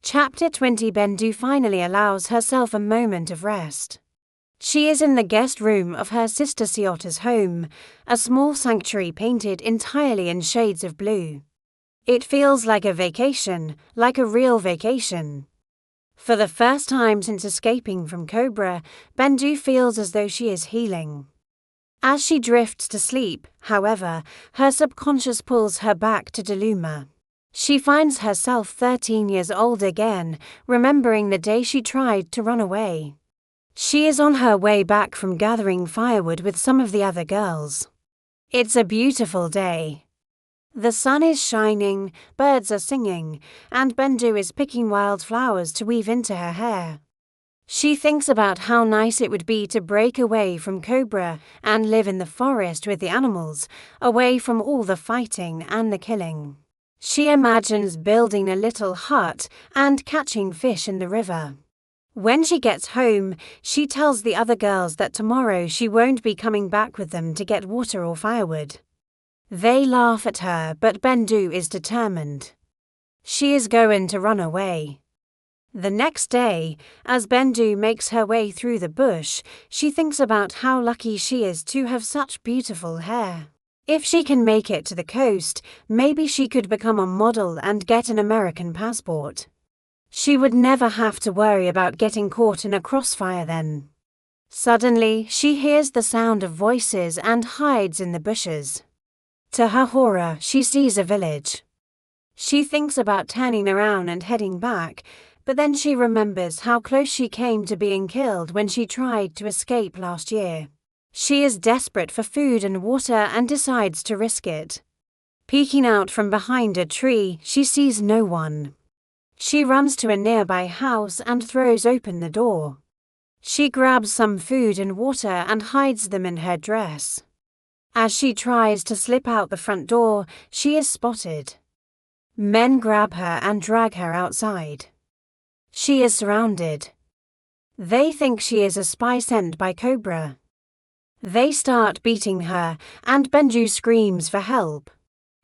Chapter 20. Bendu finally allows herself a moment of rest. She is in the guest room of her sister Siota's home, a small sanctuary painted entirely in shades of blue. It feels like a vacation, like a real vacation. For the first time since escaping from Cobra, Bendu feels as though she is healing. As she drifts to sleep, however, her subconscious pulls her back to Deluma. She finds herself 13 years old again, remembering the day she tried to run away. She is on her way back from gathering firewood with some of the other girls. It's a beautiful day. The sun is shining, birds are singing, and Bendu is picking wildflowers to weave into her hair. She thinks about how nice it would be to break away from Cobra and live in the forest with the animals, away from all the fighting and the killing. She imagines building a little hut and catching fish in the river. When she gets home, she tells the other girls that tomorrow she won't be coming back with them to get water or firewood. They laugh at her, but Bendu is determined. She is going to run away. The next day, as Bendu makes her way through the bush, she thinks about how lucky she is to have such beautiful hair. If she can make it to the coast, maybe she could become a model and get an American passport. She would never have to worry about getting caught in a crossfire then. Suddenly, she hears the sound of voices and hides in the bushes. To her horror, she sees a village. She thinks about turning around and heading back, but then she remembers how close she came to being killed when she tried to escape last year. She is desperate for food and water and decides to risk it. Peeking out from behind a tree, she sees no one. She runs to a nearby house and throws open the door. She grabs some food and water and hides them in her dress. As she tries to slip out the front door, she is spotted. Men grab her and drag her outside. She is surrounded. They think she is a spy sent by Cobra. They start beating her, and Bendu screams for help.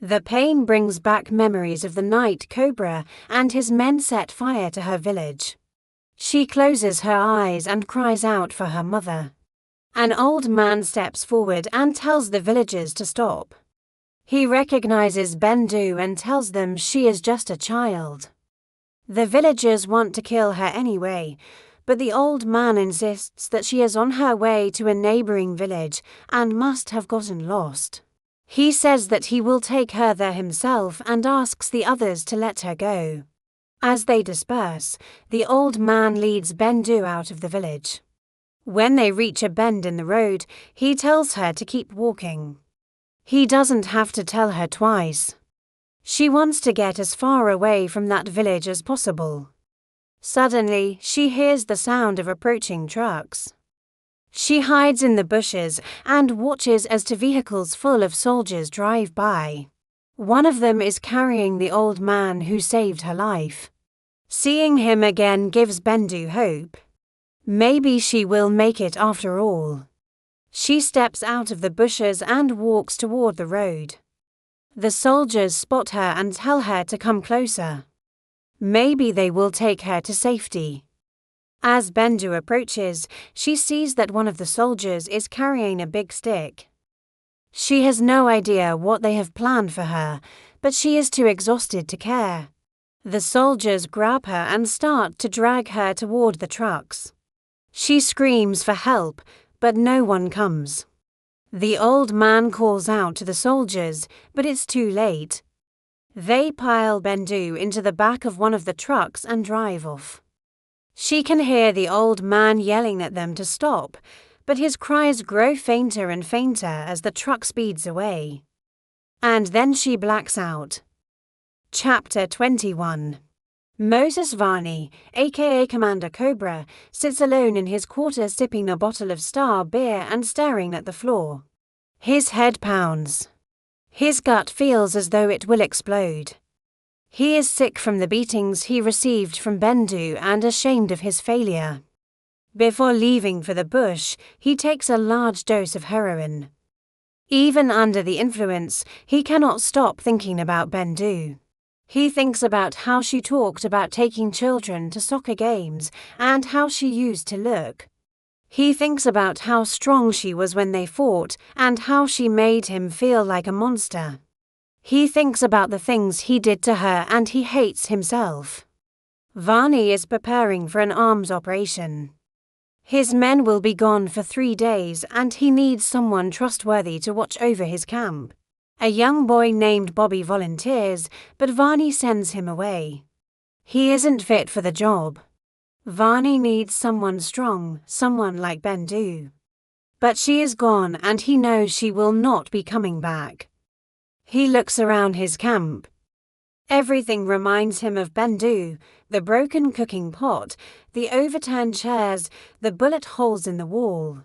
The pain brings back memories of the night Cobra and his men set fire to her village. She closes her eyes and cries out for her mother. An old man steps forward and tells the villagers to stop. He recognizes Bendu and tells them she is just a child. The villagers want to kill her anyway, but the old man insists that she is on her way to a neighboring village and must have gotten lost. He says that he will take her there himself and asks the others to let her go. As they disperse, the old man leads Bendu out of the village. When they reach a bend in the road, he tells her to keep walking. He doesn't have to tell her twice. She wants to get as far away from that village as possible. Suddenly, she hears the sound of approaching trucks. She hides in the bushes and watches as two vehicles full of soldiers drive by. One of them is carrying the old man who saved her life. Seeing him again gives Bendu hope. Maybe she will make it after all. She steps out of the bushes and walks toward the road. The soldiers spot her and tell her to come closer. Maybe they will take her to safety. As Bendu approaches, she sees that one of the soldiers is carrying a big stick. She has no idea what they have planned for her, but she is too exhausted to care. The soldiers grab her and start to drag her toward the trucks. She screams for help, but no one comes. The old man calls out to the soldiers, but it's too late. They pile Bendu into the back of one of the trucks and drive off. She can hear the old man yelling at them to stop, but his cries grow fainter and fainter as the truck speeds away. And then she blacks out. Chapter 21. Moses Varney, aka Commander Cobra, sits alone in his quarters sipping a bottle of Star beer and staring at the floor. His head pounds. His gut feels as though it will explode. He is sick from the beatings he received from Bendu and ashamed of his failure. Before leaving for the bush, he takes a large dose of heroin. Even under the influence, he cannot stop thinking about Bendu. He thinks about how she talked about taking children to soccer games and how she used to look. He thinks about how strong she was when they fought and how she made him feel like a monster. He thinks about the things he did to her and he hates himself. Varney is preparing for an arms operation. His men will be gone for 3 days and he needs someone trustworthy to watch over his camp. A young boy named Bobby volunteers, but Varney sends him away. He isn't fit for the job. Varney needs someone strong, someone like Bendu. But she is gone and he knows she will not be coming back. He looks around his camp. Everything reminds him of Bendu, the broken cooking pot, the overturned chairs, the bullet holes in the wall.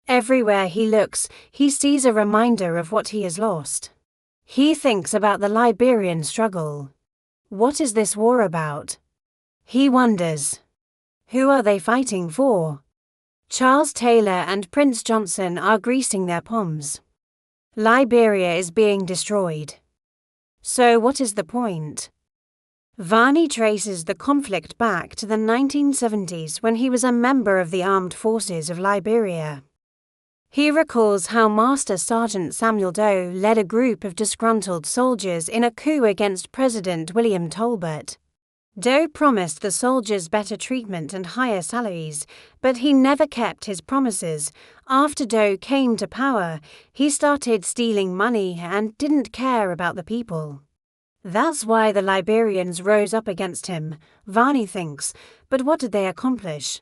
Everywhere he looks, he sees a reminder of what he has lost. He thinks about the Liberian struggle. What is this war about? He wonders. Who are they fighting for? Charles Taylor and Prince Johnson are greasing their palms. Liberia is being destroyed. So what is the point? Varney traces the conflict back to the 1970s when he was a member of the armed forces of Liberia. He recalls how Master Sergeant Samuel Doe led a group of disgruntled soldiers in a coup against President William Tolbert. Doe promised the soldiers better treatment and higher salaries, but he never kept his promises. After Doe came to power, he started stealing money and didn't care about the people. That's why the Liberians rose up against him, Varney thinks, but what did they accomplish?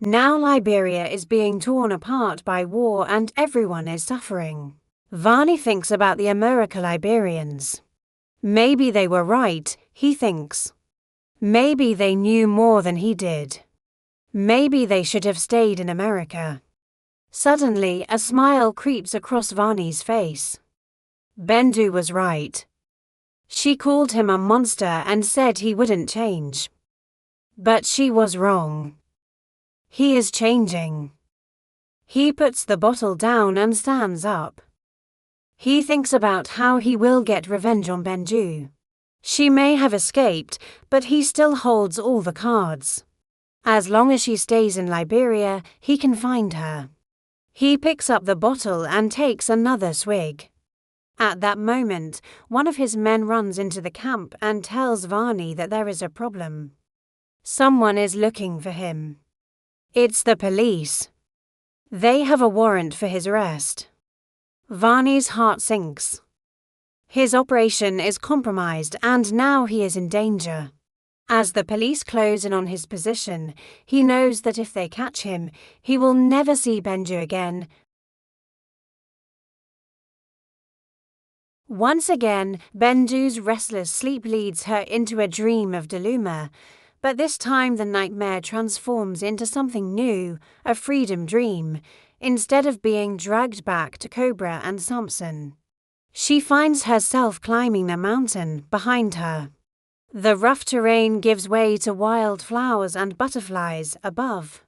Now Liberia is being torn apart by war and everyone is suffering. Varney thinks about the American Liberians. Maybe they were right, he thinks. Maybe they knew more than he did. Maybe they should have stayed in America. Suddenly, a smile creeps across Varney's face. Bendu was right. She called him a monster and said he wouldn't change. But she was wrong. He is changing. He puts the bottle down and stands up. He thinks about how he will get revenge on Bendu. She may have escaped, but he still holds all the cards. As long as she stays in Liberia, he can find her. He picks up the bottle and takes another swig. At that moment, one of his men runs into the camp and tells Varney that there is a problem. Someone is looking for him. It's the police. They have a warrant for his arrest. Varney's heart sinks. His operation is compromised and now he is in danger. As the police close in on his position, he knows that if they catch him, he will never see Bendu again. Once again, Bendu's restless sleep leads her into a dream of Deluma, but this time the nightmare transforms into something new, a freedom dream, instead of being dragged back to Cobra and Samson. She finds herself climbing a mountain behind her. The rough terrain gives way to wild flowers and butterflies above.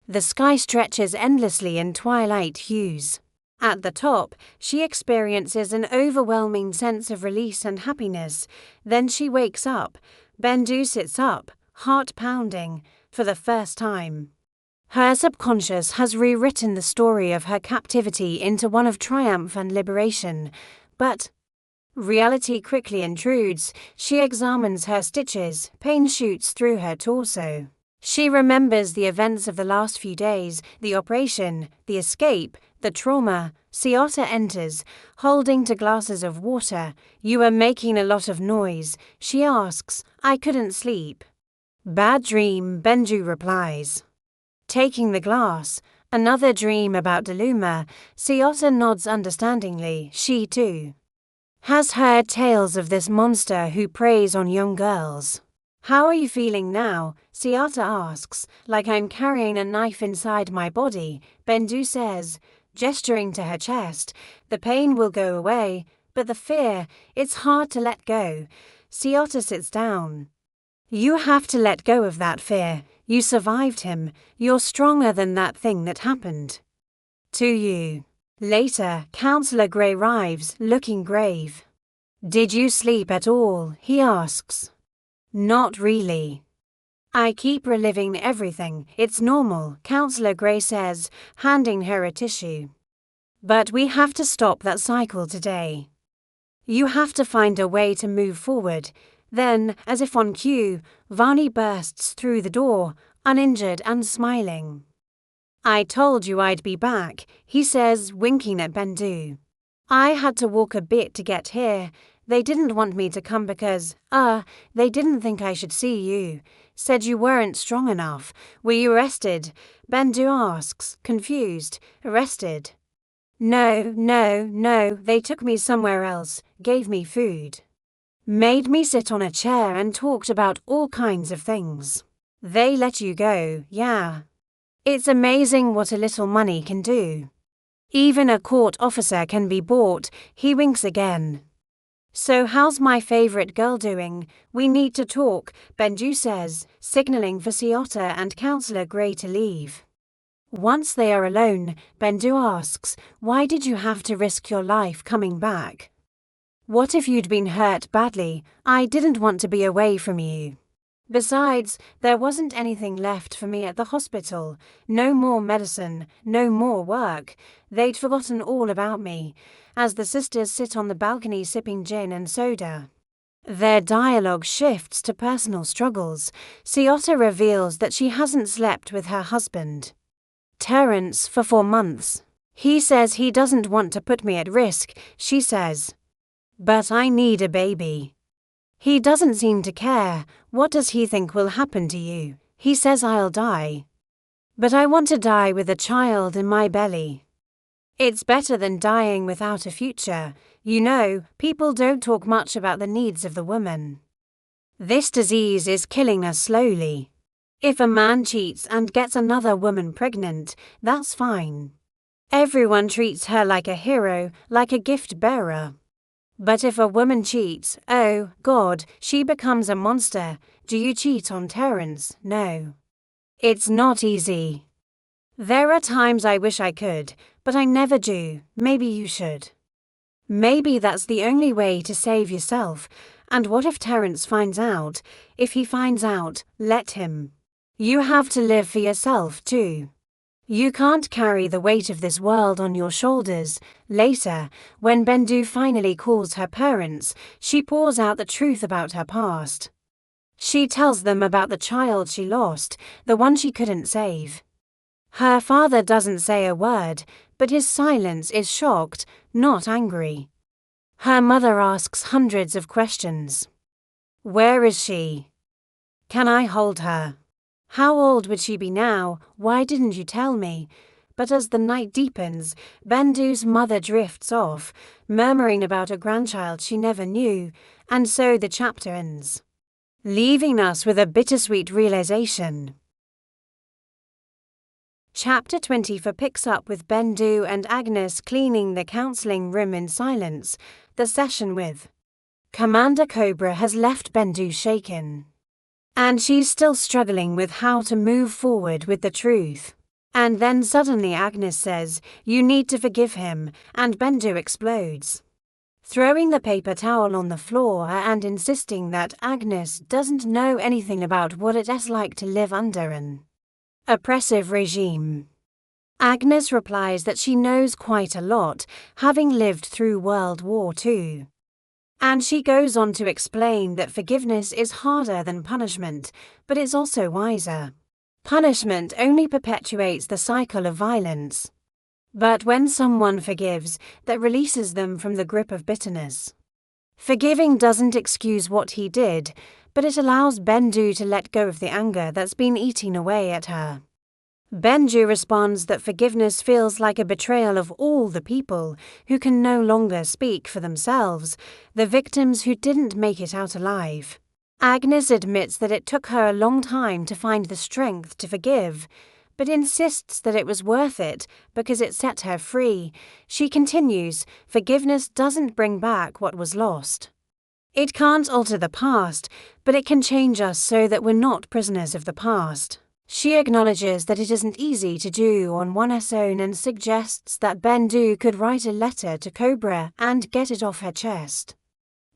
The sky stretches endlessly in twilight hues. At the top, she experiences an overwhelming sense of release and happiness. Then she wakes up. Bendu sits up, heart pounding, for the first time. Her subconscious has rewritten the story of her captivity into one of triumph and liberation, but reality quickly intrudes. She examines her stitches, pain shoots through her torso. She remembers the events of the last few days, the operation, the escape, the trauma. Ciotta enters, holding 2 glasses of water. "You are making a lot of noise," she asks. "I couldn't sleep." "Bad dream," Bendu replies. Taking the glass, "Another dream about Deluma." Ciotta nods understandingly. She, too, has heard tales of this monster who preys on young girls. "How are you feeling now?" Ciotta asks. "Like I'm carrying a knife inside my body," Bendu says, gesturing to her chest. "The pain will go away, but the fear, it's hard to let go." Ciotta sits down. "You have to let go of that fear. You survived him. You're stronger than that thing that happened to you." Later, Counselor Gray arrives, looking grave. Did you sleep at all? He asks. Not really. I keep reliving everything. It's normal, Counselor Gray says, handing her a tissue. But we have to stop that cycle today. You have to find a way to move forward. Then, as if on cue, Varney bursts through the door, uninjured and smiling. I told you I'd be back, he says, winking at Bendu. I had to walk a bit to get here. They didn't want me to come because, they didn't think I should see you. Said you weren't strong enough. Were you arrested? Bendu asks, confused. Arrested? No, they took me somewhere else, gave me food. Made me sit on a chair and talked about all kinds of things. They let you go, yeah. It's amazing what a little money can do. Even a court officer can be bought, he winks again. So how's my favourite girl doing? We need to talk, Bendu says, signalling for Ciotta and Counselor Gray to leave. Once they are alone, Bendu asks, why did you have to risk your life coming back? What if you'd been hurt badly? I didn't want to be away from you. Besides, there wasn't anything left for me at the hospital. No more medicine, no more work. They'd forgotten all about me, as the sisters sit on the balcony sipping gin and soda. Their dialogue shifts to personal struggles. Ciotta reveals that she hasn't slept with her husband, Terence, for 4 months. He says he doesn't want to put me at risk, she says. But I need a baby. He doesn't seem to care. What does he think will happen to you? He says I'll die. But I want to die with a child in my belly. It's better than dying without a future. You know, people don't talk much about the needs of the woman. This disease is killing us slowly. If a man cheats and gets another woman pregnant, that's fine. Everyone treats her like a hero, like a gift bearer. But if a woman cheats, oh, God, she becomes a monster. Do you cheat on Terence? No. It's not easy. There are times I wish I could, but I never do. Maybe you should. Maybe that's the only way to save yourself. And what if Terence finds out? If he finds out, let him. You have to live for yourself, too. You can't carry the weight of this world on your shoulders. Later, when Bendu finally calls her parents, she pours out the truth about her past. She tells them about the child she lost, the one she couldn't save. Her father doesn't say a word, but his silence is shocked, not angry. Her mother asks hundreds of questions. Where is she? Can I hold her? How old would she be now? Why didn't you tell me? But as the night deepens, Bendu's mother drifts off, murmuring about a grandchild she never knew, and so the chapter ends, leaving us with a bittersweet realization. Chapter 24 picks up with Bendu and Agnes cleaning the counselling room in silence. The session with Commander Cobra has left Bendu shaken. And she's still struggling with how to move forward with the truth. And then suddenly Agnes says, you need to forgive him, and Bendu explodes, throwing the paper towel on the floor and insisting that Agnes doesn't know anything about what it's like to live under an oppressive regime. Agnes replies that she knows quite a lot, having lived through World War II. And she goes on to explain that forgiveness is harder than punishment, but it's also wiser. Punishment only perpetuates the cycle of violence. But when someone forgives, that releases them from the grip of bitterness. Forgiving doesn't excuse what he did, but it allows Bendu to let go of the anger that's been eating away at her. Bendu responds that forgiveness feels like a betrayal of all the people who can no longer speak for themselves, the victims who didn't make it out alive. Agnes admits that it took her a long time to find the strength to forgive, but insists that it was worth it because it set her free. She continues, forgiveness doesn't bring back what was lost. It can't alter the past, but it can change us so that we're not prisoners of the past. She acknowledges that it isn't easy to do on one's own and suggests that Bendu could write a letter to Cobra and get it off her chest.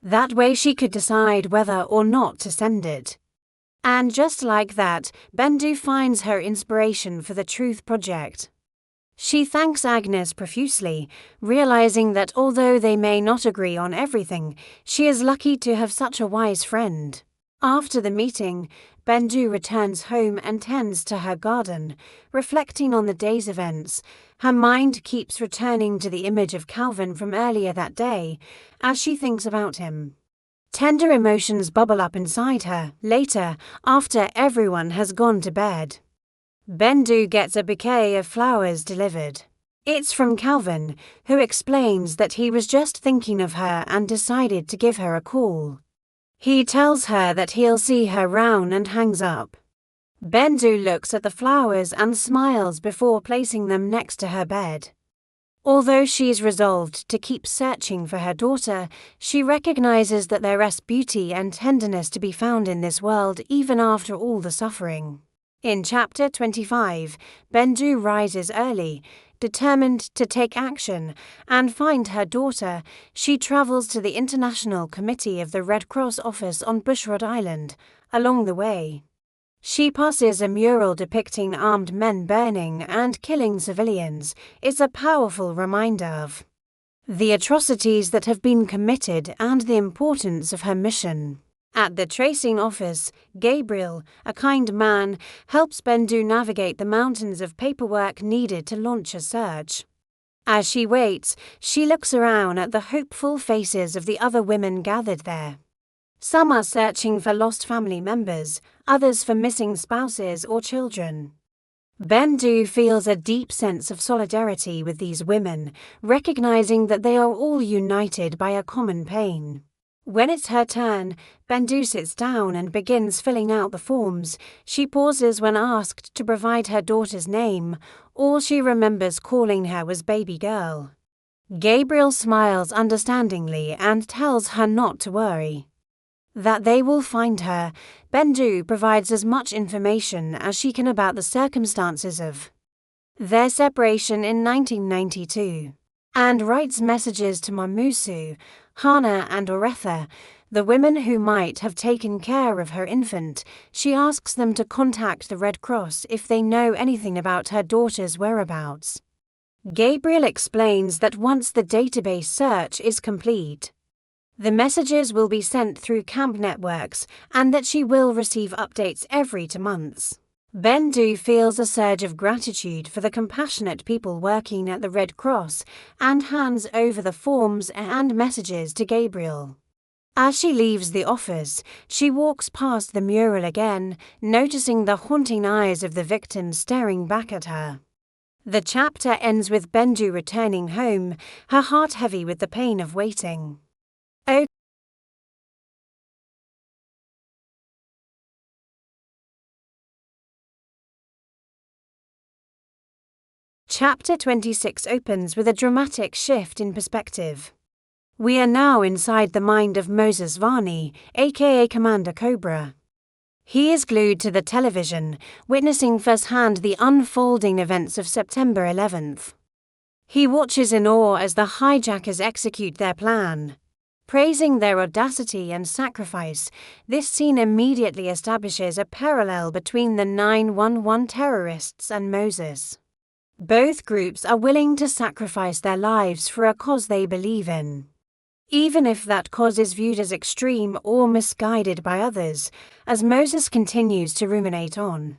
That way she could decide whether or not to send it. And just like that, Bendu finds her inspiration for the Truth Project. She thanks Agnes profusely, realizing that although they may not agree on everything, she is lucky to have such a wise friend. After the meeting, Bendu returns home and tends to her garden, reflecting on the day's events. Her mind keeps returning to the image of Calvin from earlier that day, as she thinks about him. Tender emotions bubble up inside her. Later, after everyone has gone to bed, Bendu gets a bouquet of flowers delivered. It's from Calvin, who explains that he was just thinking of her and decided to give her a call. He tells her that he'll see her round and hangs up. Bendu looks at the flowers and smiles before placing them next to her bed. Although she's resolved to keep searching for her daughter, she recognizes that there is beauty and tenderness to be found in this world even after all the suffering. In Chapter 25, Bendu rises early, determined to take action and find her daughter. She travels to the International Committee of the Red Cross office on Bushrod Island. Along the way, she passes a mural depicting armed men burning and killing civilians. It's a powerful reminder of the atrocities that have been committed and the importance of her mission. At the tracing office, Gabriel, a kind man, helps Bendu navigate the mountains of paperwork needed to launch a search. As she waits, she looks around at the hopeful faces of the other women gathered there. Some are searching for lost family members, others for missing spouses or children. Bendu feels a deep sense of solidarity with these women, recognizing that they are all united by a common pain. When it's her turn, Bendu sits down and begins filling out the forms. She pauses when asked to provide her daughter's name. All she remembers calling her was baby girl. Gabriel smiles understandingly and tells her not to worry, that they will find her. Bendu provides as much information as she can about the circumstances of their separation in 1992, and writes messages to Mamusu, Hana and Oretha, the women who might have taken care of her infant. She asks them to contact the Red Cross if they know anything about her daughter's whereabouts. Gabriel explains that once the database search is complete, the messages will be sent through camp networks and that she will receive updates every 2 months. Bendu feels a surge of gratitude for the compassionate people working at the Red Cross and hands over the forms and messages to Gabriel. As she leaves the office, she walks past the mural again, noticing the haunting eyes of the victims staring back at her. The chapter ends with Bendu returning home, her heart heavy with the pain of waiting. Chapter 26 opens with a dramatic shift in perspective. We are now inside the mind of Moses Varney, aka Commander Cobra. He is glued to the television, witnessing firsthand the unfolding events of September 11th. He watches in awe as the hijackers execute their plan. Praising their audacity and sacrifice, this scene immediately establishes a parallel between the 9/11 terrorists and Moses. Both groups are willing to sacrifice their lives for a cause they believe in, even if that cause is viewed as extreme or misguided by others. As Moses continues to ruminate on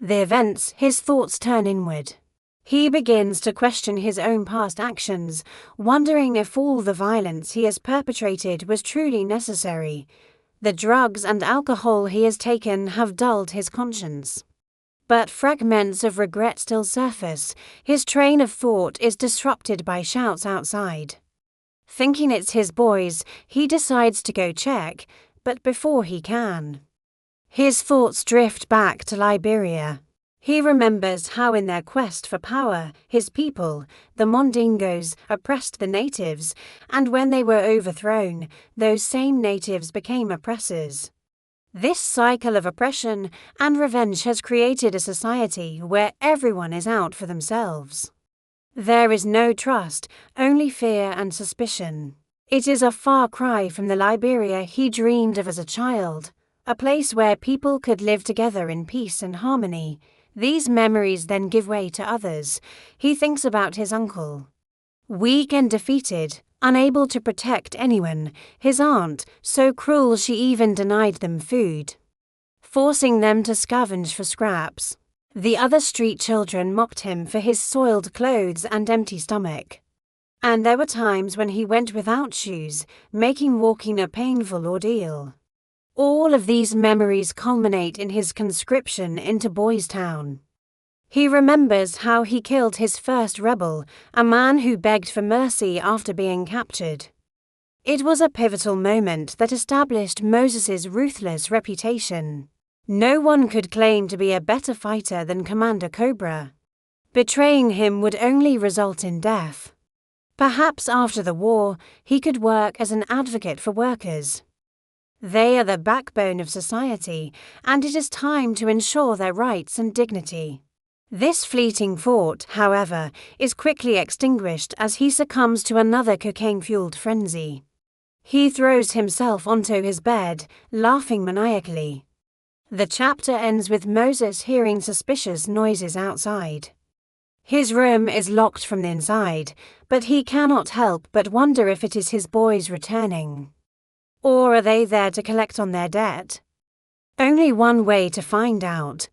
the events, his thoughts turn inward. He begins to question his own past actions, wondering if all the violence he has perpetrated was truly necessary. The drugs and alcohol he has taken have dulled his conscience, but fragments of regret still surface. His train of thought is disrupted by shouts outside. Thinking it's his boys, he decides to go check, but before he can, his thoughts drift back to Liberia. He remembers how in their quest for power, his people, the Mondingos, oppressed the natives, and when they were overthrown, those same natives became oppressors. This cycle of oppression and revenge has created a society where everyone is out for themselves. There is no trust, only fear and suspicion. It is a far cry from the Liberia he dreamed of as a child, a place where people could live together in peace and harmony. These memories then give way to others. He thinks about his uncle. Weak and defeated, unable to protect anyone, his aunt, so cruel she even denied them food, forcing them to scavenge for scraps. The other street children mocked him for his soiled clothes and empty stomach. And there were times when he went without shoes, making walking a painful ordeal. All of these memories culminate in his conscription into Boys Town. He remembers how he killed his first rebel, a man who begged for mercy after being captured. It was a pivotal moment that established Moses's ruthless reputation. No one could claim to be a better fighter than Commander Cobra. Betraying him would only result in death. Perhaps after the war, he could work as an advocate for workers. They are the backbone of society, and it is time to ensure their rights and dignity. This fleeting thought, however, is quickly extinguished as he succumbs to another cocaine-fueled frenzy. He throws himself onto his bed, laughing maniacally. The chapter ends with Moses hearing suspicious noises outside. His room is locked from the inside, but he cannot help but wonder if it is his boys returning. Or are they there to collect on their debt? Only one way to find out.